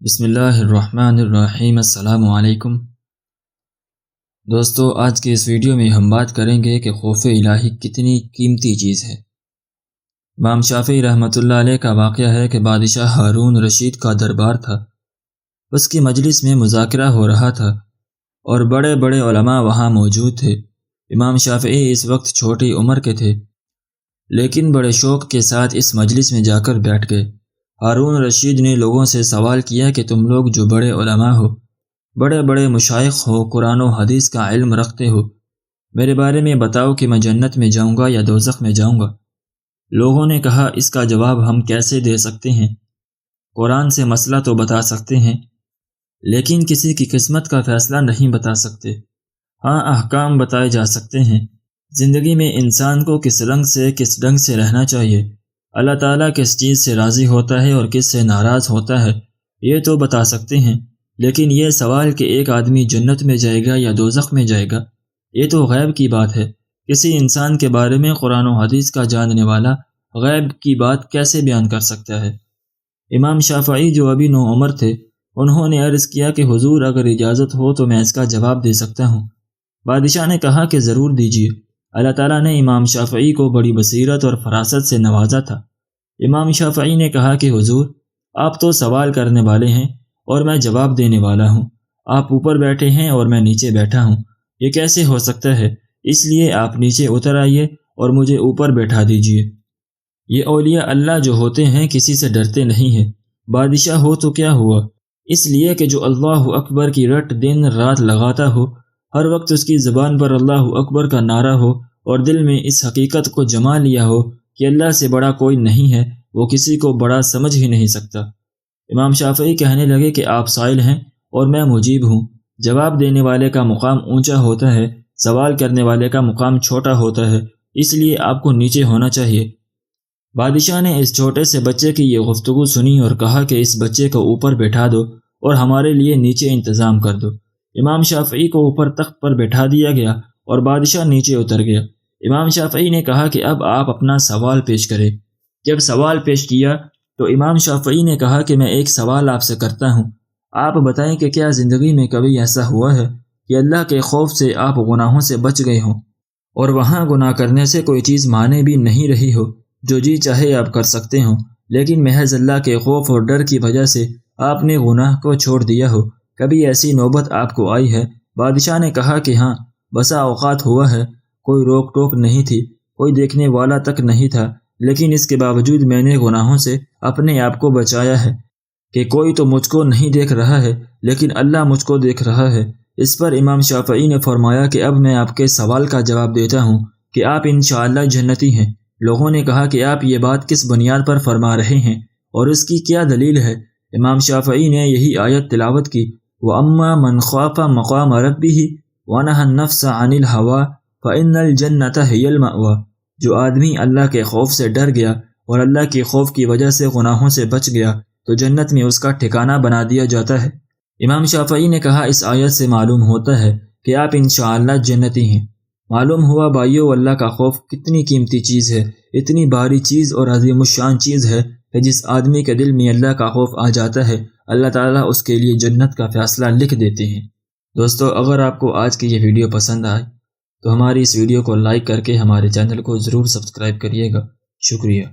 بسم اللہ الرحمن الرحیم۔ السلام علیکم دوستو، آج کے اس ویڈیو میں ہم بات کریں گے کہ خوف الہی کتنی قیمتی چیز ہے۔ امام شافعی رحمۃ اللہ علیہ کا واقعہ ہے کہ بادشاہ ہارون رشید کا دربار تھا۔ اس کی مجلس میں مذاکرہ ہو رہا تھا اور بڑے بڑے علماء وہاں موجود تھے۔ امام شافعی اس وقت چھوٹی عمر کے تھے، لیکن بڑے شوق کے ساتھ اس مجلس میں جا کر بیٹھ گئے۔ ہارون رشید نے لوگوں سے سوال کیا کہ تم لوگ جو بڑے علماء ہو، بڑے بڑے مشائخ ہو، قرآن و حدیث کا علم رکھتے ہو، میرے بارے میں بتاؤ کہ میں جنت میں جاؤں گا یا دوزخ میں جاؤں گا۔ لوگوں نے کہا اس کا جواب ہم کیسے دے سکتے ہیں؟ قرآن سے مسئلہ تو بتا سکتے ہیں، لیکن کسی کی قسمت کا فیصلہ نہیں بتا سکتے۔ ہاں، احکام بتائے جا سکتے ہیں، زندگی میں انسان کو کس ڈنگ سے رہنا چاہیے، اللہ تعالیٰ کس چیز سے راضی ہوتا ہے اور کس سے ناراض ہوتا ہے، یہ تو بتا سکتے ہیں، لیکن یہ سوال کہ ایک آدمی جنت میں جائے گا یا دوزخ میں جائے گا، یہ تو غیب کی بات ہے۔ کسی انسان کے بارے میں قرآن و حدیث کا جاننے والا غیب کی بات کیسے بیان کر سکتا ہے؟ امام شافعی جو ابھی نوعمر تھے، انہوں نے عرض کیا کہ حضور اگر اجازت ہو تو میں اس کا جواب دے سکتا ہوں۔ بادشاہ نے کہا کہ ضرور دیجیے۔ اللہ تعالیٰ نے امام شافعی کو بڑی بصیرت اور فراست سے نوازا تھا۔ امام شافعی نے کہا کہ حضور، آپ تو سوال کرنے والے ہیں اور میں جواب دینے والا ہوں۔ آپ اوپر بیٹھے ہیں اور میں نیچے بیٹھا ہوں، یہ کیسے ہو سکتا ہے؟ اس لیے آپ نیچے اتر آئیے اور مجھے اوپر بیٹھا دیجیے۔ یہ اولیاء اللہ جو ہوتے ہیں کسی سے ڈرتے نہیں ہیں، بادشاہ ہو تو کیا ہوا، اس لیے کہ جو اللہ اکبر کی رٹ دن رات لگاتا ہو، ہر وقت اس کی زبان پر اللہ اکبر کا نعرہ ہو اور دل میں اس حقیقت کو جما لیا ہو کہ اللہ سے بڑا کوئی نہیں ہے، وہ کسی کو بڑا سمجھ ہی نہیں سکتا۔ امام شافعی کہنے لگے کہ آپ سائل ہیں اور میں مجیب ہوں۔ جواب دینے والے کا مقام اونچا ہوتا ہے، سوال کرنے والے کا مقام چھوٹا ہوتا ہے، اس لیے آپ کو نیچے ہونا چاہیے۔ بادشاہ نے اس چھوٹے سے بچے کی یہ گفتگو سنی اور کہا کہ اس بچے کو اوپر بیٹھا دو اور ہمارے لیے نیچے انتظام کر دو۔ امام شافعی کو اوپر تخت پر بیٹھا دیا گیا اور بادشاہ نیچے اتر گیا۔ امام شافعی نے کہا کہ اب آپ اپنا سوال پیش کریں۔ جب سوال پیش کیا تو امام شافعی نے کہا کہ میں ایک سوال آپ سے کرتا ہوں، آپ بتائیں کہ کیا زندگی میں کبھی ایسا ہوا ہے کہ اللہ کے خوف سے آپ گناہوں سے بچ گئے ہوں اور وہاں گناہ کرنے سے کوئی چیز مانے بھی نہیں رہی ہو، جو جی چاہے آپ کر سکتے ہوں، لیکن محض اللہ کے خوف اور ڈر کی وجہ سے آپ نے گناہ کو چھوڑ دیا ہو؟ کبھی ایسی نوبت آپ کو آئی ہے؟ بادشاہ نے کہا کہ ہاں، بسا اوقات ہوا ہے، کوئی روک ٹوک نہیں تھی، کوئی دیکھنے والا تک نہیں تھا، لیکن اس کے باوجود میں نے گناہوں سے اپنے آپ کو بچایا ہے کہ کوئی تو مجھ کو نہیں دیکھ رہا ہے لیکن اللہ مجھ کو دیکھ رہا ہے۔ اس پر امام شافعی نے فرمایا کہ اب میں آپ کے سوال کا جواب دیتا ہوں کہ آپ انشاءاللہ جنتی ہیں۔ لوگوں نے کہا کہ آپ یہ بات کس بنیاد پر فرما رہے ہیں اور اس کی کیا دلیل ہے؟ امام شافعی نے یہی آیت تلاوت کی، وَأَمَّا مَنْ خَافَ مَقَامَ رَبِّهِ وَنَهَى النَّفْسَ عَنِ الْهَوَىٰ فَإِنَّ الْجَنَّةَ هِيَ الْمَأْوَىٰ۔ جو آدمی اللہ کے خوف سے ڈر گیا اور اللہ کے خوف کی وجہ سے گناہوں سے بچ گیا تو جنت میں اس کا ٹھکانہ بنا دیا جاتا ہے۔ امام شافعی نے کہا اس آیت سے معلوم ہوتا ہے کہ آپ انشاءاللہ جنتی ہیں۔ معلوم ہوا بھائیو، اللہ کا خوف کتنی قیمتی چیز ہے، اتنی باری چیز اور عظیم الشان چیز ہے کہ جس آدمی کے دل میں اللہ کا خوف آ جاتا ہے، اللہ تعالیٰ اس کے لیے جنت کا فیصلہ لکھ دیتے ہیں۔ دوستو، اگر آپ کو آج کی یہ ویڈیو پسند آئے تو ہماری اس ویڈیو کو لائک کر کے ہمارے چینل کو ضرور سبسکرائب کریے گا۔ شکریہ۔